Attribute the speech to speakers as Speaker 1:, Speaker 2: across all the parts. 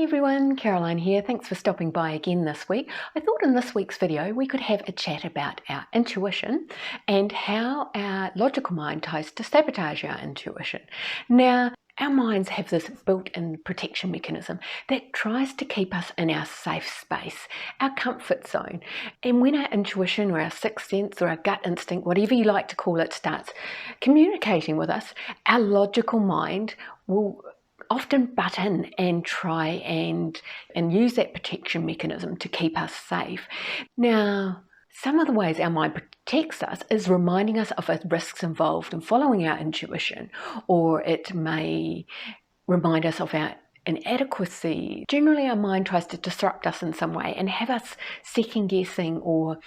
Speaker 1: Hey everyone, Caroline here. Thanks for stopping by again this week. I thought in this week's video we could have a chat about our intuition and how our logical mind tries to sabotage our intuition. Now, our minds have this built-in protection mechanism that tries to keep us in our safe space, our comfort zone. And when our intuition or our sixth sense or our gut instinct, whatever you like to call it, starts communicating with us, our logical mind will often butt in and try and use that protection mechanism to keep us safe. Now, some of the ways our mind protects us is reminding us of risks involved in following our intuition, or it may remind us of our inadequacy. Generally, our mind tries to disrupt us in some way and have us second guessing or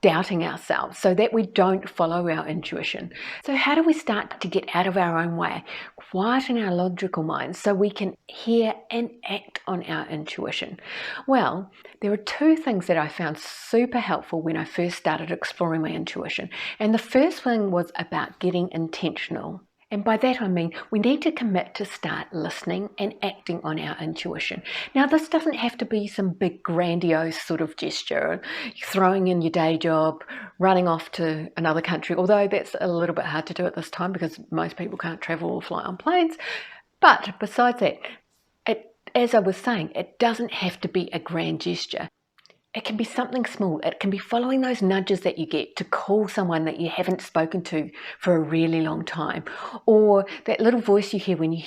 Speaker 1: doubting ourselves so that we don't follow our intuition. So how do we start to get out of our own way, quieten our logical mind so we can hear and act on our intuition? Well, there are two things that I found super helpful when I first started exploring my intuition. And the first thing was about getting intentional. And by that I mean we need to commit to start listening and acting on our intuition. Now, this doesn't have to be some big grandiose sort of gesture, throwing in your day job, running off to another country, although that's a little bit hard to do at this time because most people can't travel or fly on planes. But besides that, as I was saying, it doesn't have to be a grand gesture. It can be something small. It can be following those nudges that you get to call someone that you haven't spoken to for a really long time, or that little voice you hear when you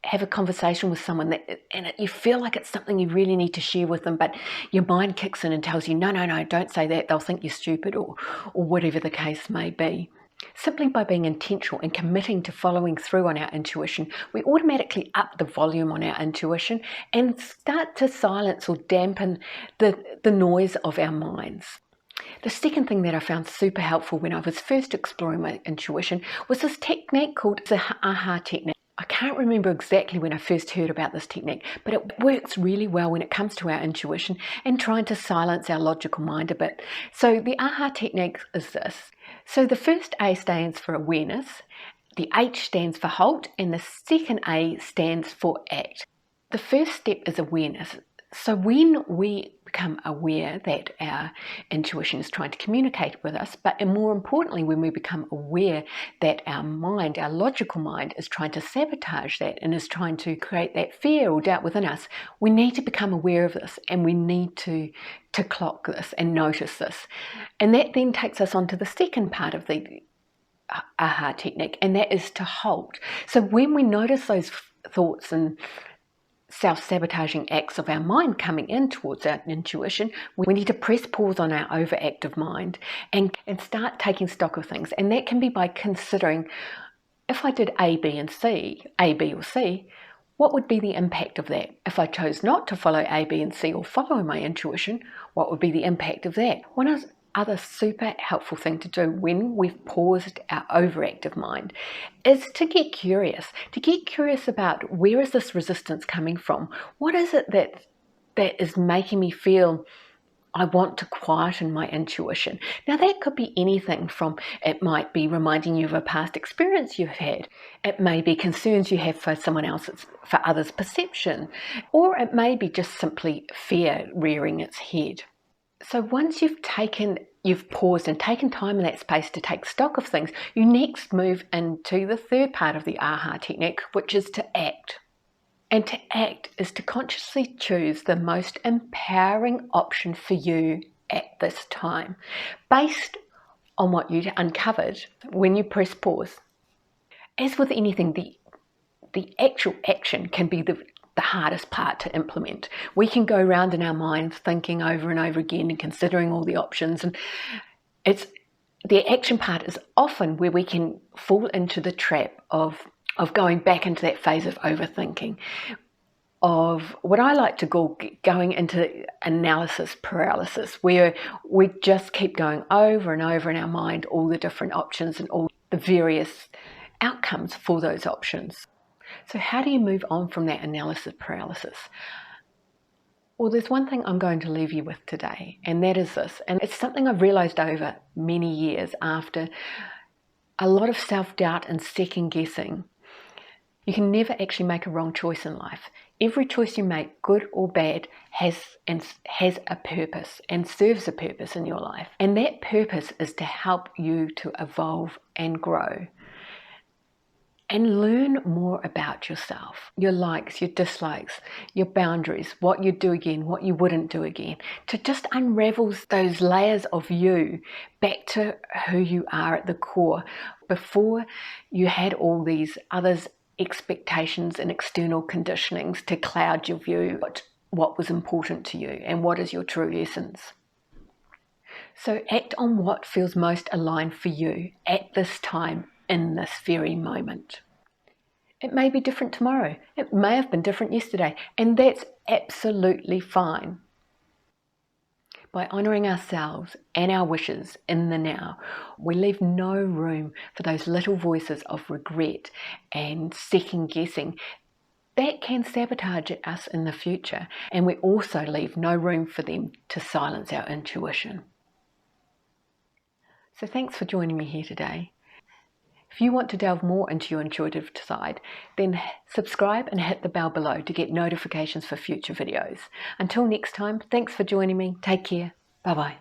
Speaker 1: have a conversation with someone and you feel like it's something you really need to share with them, but your mind kicks in and tells you, no, don't say that. They'll think you're stupid, or whatever the case may be. Simply by being intentional and committing to following through on our intuition, we automatically up the volume on our intuition and start to silence or dampen the noise of our minds. The second thing that I found super helpful when I was first exploring my intuition was this technique called the AHA technique. I can't remember exactly when I first heard about this technique, but it works really well when it comes to our intuition and trying to silence our logical mind a bit. So the AHA technique is this. So the first A stands for awareness, the H stands for halt, and the second A stands for act. The first step is awareness. So when we become aware that our intuition is trying to communicate with us, but more importantly, when we become aware that our mind, our logical mind, is trying to sabotage that and is trying to create that fear or doubt within us, we need to become aware of this, and we need to clock this and notice this. And that then takes us on to the second part of the AHA technique, and that is to halt. So when we notice those thoughts and self-sabotaging acts of our mind coming in towards our intuition, we need to press pause on our overactive mind and start taking stock of things. And that can be by considering, if I did A, B, or C, what would be the impact of that? If I chose not to follow A, B, and C, or follow my intuition, what would be the impact of that? One other super helpful thing to do when we've paused our overactive mind is to get curious about, where is this resistance coming from? What is it that is making me feel I want to quieten my intuition? Now, that could be anything from, it might be reminding you of a past experience you've had. It may be concerns you have for someone else's, for others' perception, or it may be just simply fear rearing its head. So once you've paused and taken time in that space to take stock of things, you next move into the third part of the AHA technique, which is to act. And to act is to consciously choose the most empowering option for you at this time, based on what you uncovered when you press pause. As with anything, the actual action can be the hardest part to implement. We can go around in our minds thinking over and over again and considering all the options, and the action part is often where we can fall into the trap of going back into that phase of overthinking, of what I like to call going into analysis paralysis, where we just keep going over and over in our mind all the different options and all the various outcomes for those options. So how do you move on from that analysis paralysis? Well, there's one thing I'm going to leave you with today, and that is this. And it's something I've realized over many years after a lot of self-doubt and second guessing. You can never actually make a wrong choice in life. Every choice you make, good or bad, has a purpose and serves a purpose in your life. And that purpose is to help you to evolve and grow and learn more about yourself, your likes, your dislikes, your boundaries, what you do again, what you wouldn't do again, to just unravel those layers of you back to who you are at the core. Before you had all these others' expectations and external conditionings to cloud your view, what was important to you and what is your true essence. So act on what feels most aligned for you at this time, in this very moment. It may be different tomorrow. It may have been different yesterday, and that's absolutely fine. By honouring ourselves and our wishes in the now, we leave no room for those little voices of regret and second guessing that can sabotage us in the future, and we also leave no room for them to silence our intuition. So thanks for joining me here today. If you want to delve more into your intuitive side, then subscribe and hit the bell below to get notifications for future videos. Until next time, thanks for joining me. Take care. Bye-bye.